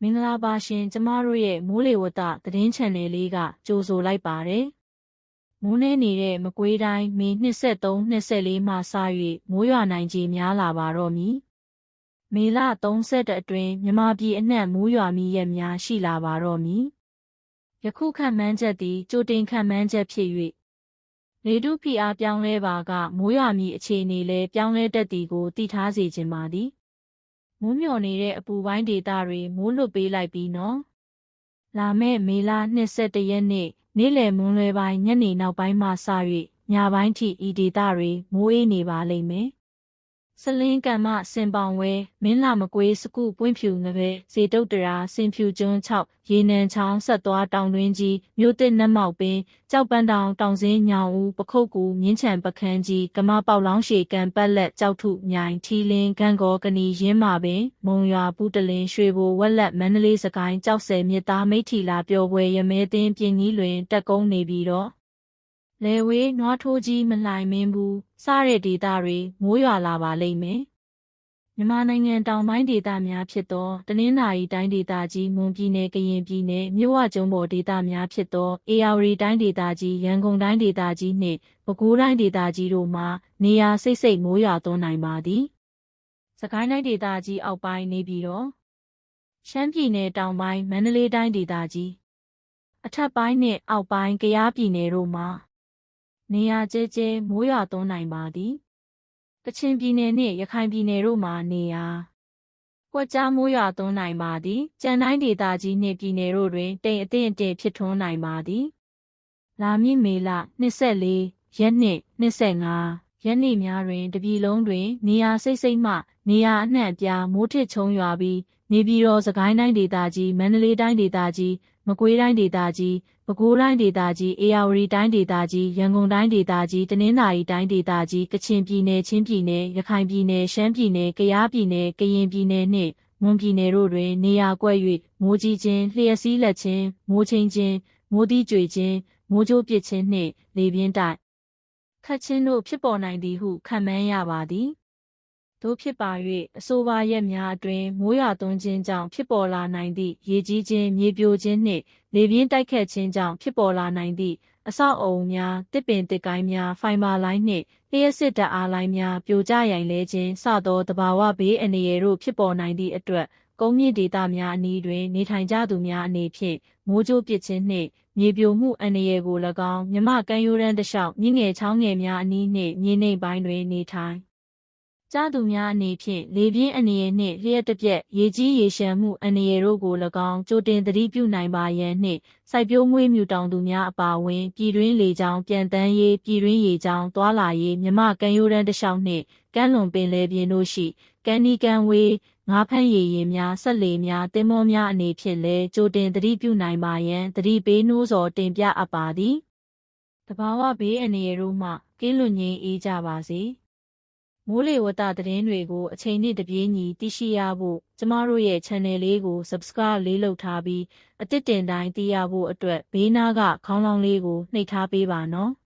င်္ဂလာပါရှင်ကျမတို့ရဲ့မိုးလေဝသသတင်းချန်နယ်လေးကကြိုဆိုလိုက်ပါတယ်။မိုးနှဲနေတဲ့မကွေးတိုင်းမေ23-24မှစ၍မိုးရွာနိုင်ခြေများလာပါတော့မည်။မေလ31အတွင်းမြန်မာပြည်အနှံ့မိုးရွာမည့်ရက်များရှိလာပါတော့မည်။ယခုခန့်မှန်းချက်သည်ကြိုတင်ခန့်မှန်းချက်ဖြစ်၍လေထုဖိအားပြောင်းလဲပါကမိုးရွာမည့်အခြေအနေလည်းပြောင်းလဲတတ်သည်ကိုသိထားစေချင်ပါသည်။မိုးမျှော်နေတဲ့အပူပိုင်းဒေသတွေမိုးလွတ်ပေးလိုက်ပြီးနော်။လာမယ့်မေလ21ရက်နေ့နေ့လယ်မွန်းလွဲပိုင်းညနေနောက်ပိုင်းမှစ၍ညပိုင်းထိဤဒေသတွေမိုးအေးနေပါလိမ့်မယ်။စလင်းကံမစင်ပောင်ဝဲမင်းလာမကွေးစကုပွင့်ဖြူငပဲဇေတုတ်တရာစင်ဖြူကျွန်း6ရေနံချောင်းဆက်သွားတောင်တွင်းကြီးမြို့တစ်နက်မောက်ပင်ကြောက်ပန်းတောင်တောင်စင်းညောင်ဦးပခုတ်ကူမြင်းချံပခန်းကြီးကမပေါလောင်းရှည်ကံပတ်လက်ကြောက်ထုမြိုင်ထီလင်းဂန့်ကောကနီရင်းမာပင်မုံရွာပူတလင်းရွှေဘိုဝက်လက်မန္တလေးစကိုင်းကြောက်ဆယ်မြစ်သားမိထီလာပျော်ပွဲရမဲသင်းပြင်းကြီးလွင်တက်ကုန်းနေပြီးတော့လေဝေးနွားထိုးကြီးမလှိုင်မင်းဘူးစတဲ့ဒေသတွေမိုးရွာလာပါလိမ့်မယ်။မြန်မာနိုင်ငံတောင်ပိုင်းဒေသများဖြစ်သောတနင်္သာရီတိုင်းဒေသကြီးမွန်ပြည်နယ်ကရင်ပြည်နယ်မြစ်ဝကျွန်းပေါ်ဒေသများဖြစ်သောဧရာဝတီတိုင်းဒေသကြီးရန်ကုန်တိုင်းဒေသကြီးနှင့်ပဲခူးတိုင်းဒေသကြီးတို့မှာနေရာစိတ်စိတ်မိုးရွာသွန်းနိုင်ပါသည်။စကိုင်းတိုင်းဒေသကြီးအောက်ပိုင်းနေပြည်တော်ရှမ်းပြည်နယ်တောင်ပိုင်းမန္တလေးတိုင်းဒေသကြီးအထက်ပိုင်းနှင့်အောက်ပိုင်းကယားပြည်နယ်တို့မှာနေရာကျဲကျဲမိုးရွာသွန်းနိုင်ပါသည်။ကချင်ပြည်နယ်နှင့်ရခိုင်ပြည်နယ်တို့မှာနေရာကွက်ကြားမိုးရွာသွန်းနိုင်ပါသည်။ကြံတိုင်းဒေသကြီးနှင့်ပြည်နယ်တို့တွင်တိမ်အထင်ဖြစ်ထွန်းနိုင်ပါသည်။လာမည့်မေလ24ရက်နှင့်25ရက်နေ့များတွင်တပြည်လုံးတွင်နေရာစိတ်စိတ်မှနေရာအနှံ့အပြားမိုးထစ်ချုံရွာပြီးနေပြည်တော်စကိုင်းတိုင်းဒေသကြီးမန္တလေးတိုင်းဒေသကြီးမကွေးတိုင်းဒေသကြီးပဲခူးတိုင်းဒေသကြီးဧရာဝတီတိုင်းဒေသကြီးရန်ကုန်တိုင်းဒေသကြီးတနင်္သာရီတိုင်းဒေသကြီးကချင်ပြည်နယ်ချင်းပြည်နယ်ရခိုင်ပြည်နယ်ရှမ်းပြည်နယ်ကယားပြည်နယ်ကရင်ပြည်နယ်နှင့်မွန်ပြည်နယ်တို့တွင်နေရာကွက်၍မိုးကြီးခြင်းလျှက်စီးလက်ခြင်းမိုးချင်းခြင်းမိုးသီးကြွေခြင်းမိုးကြိုးပစ်ခြင်းနှင့်လေပြင်းတိုက်ခတ်ခြင်းတို့ဖြစ်ပေါ်နိုင်သည်ဟုခန့်မှန်းရပါသည်။သို့ဖြစ်ပါ၍အဆိုပါရက်များအတွင်းမိုးရွာသွန်းခြင်းကြောင့်ဖြစ်ပေါ်လာနိုင်သည့်ရေကြီးခြင်းမြေပြိုခြင်းနှင့်လေပြင်းတိုက်ခတ်ခြင်းကြောင့်ဖြစ်ပေါ်လာနိုင်သည့်အဆောက်အအုံများတစ်ပင်တစ်ကိုင်းများဖိုင်ဘာလိုင်းနှင့်လျှက်စစ်ဓာတ်အားလိုင်းများပြိုကျရိုင်လဲခြင်းစသောသဘာဝဘေးအန္တရာယ်တို့ဖြစ်ပေါ်နိုင်သည့်အတွက်ကုန်းမြင့်ဒေသများအနီးတွင်နေထိုင်ကြသူများအနေဖြင့်မိုးကြိုးပစ်ခြင်းနှင့်မြေပြိုမှုအန္တရာယ်ကို၎င်းမြမကမ်းရိုးတန်းတစ်လျှောက်မြင့်ငယ်ချောင်းငယ်များအနီးနှင့်မြေနိမ့်ပိုင်းတွင်နေထိုင်ကြသူများအနေဖြင့်လေပြင်းအန္တရာယ်နှင့်လျှက်တစ်ပြက်ရေကြီးရေရှမ်းမှုအန္တရာယ်တို့ကို၎င်းကြိုတင်သတိပြုနိုင်ပါရန်နှင့်စိုက်ပျိုးမွေးမြူတောင်သူများအပါအဝင်ပြည်တွင်းလေကြောင်းပြန်တန်းရေးပြည်တွင်းရေကြောင်းသွာလာရေးမြမကမ်းရိုးတန်းတစ်လျှောက်နှင့်ကမ်းလွန်ပင်လယ်ပြင်တို့ရှိကမ်းနီးကမ်းဝေးငါးဖမ်းရေယာဉ်များဆက်လေများသင်္ဘောများအနေဖြင့်လည်းကြိုတင်သတိပြုနိုင်ပါရန်သတိပေးနှိုးဆော်တင်ပြအပ်ပါသည်။သဘာဝဘေးအန္တရာယ်တို့မှကင်းလွတ်ငြိမ်းအေးကြပါစေ။မိုးလေဝသသတင်းတွေကိုအချိန်နှင့်တပြေးညီသိရှိရဖို့ကျမတို့ရဲ့ channel လေးကို subscribe လေးလုပ်ထားပြီးအသစ်တင်တိုင်းသိရဖို့အတွက်ဘေးနားကခေါင်းလောင်းလေးကိုနှိပ်ထားပေးပါနော်။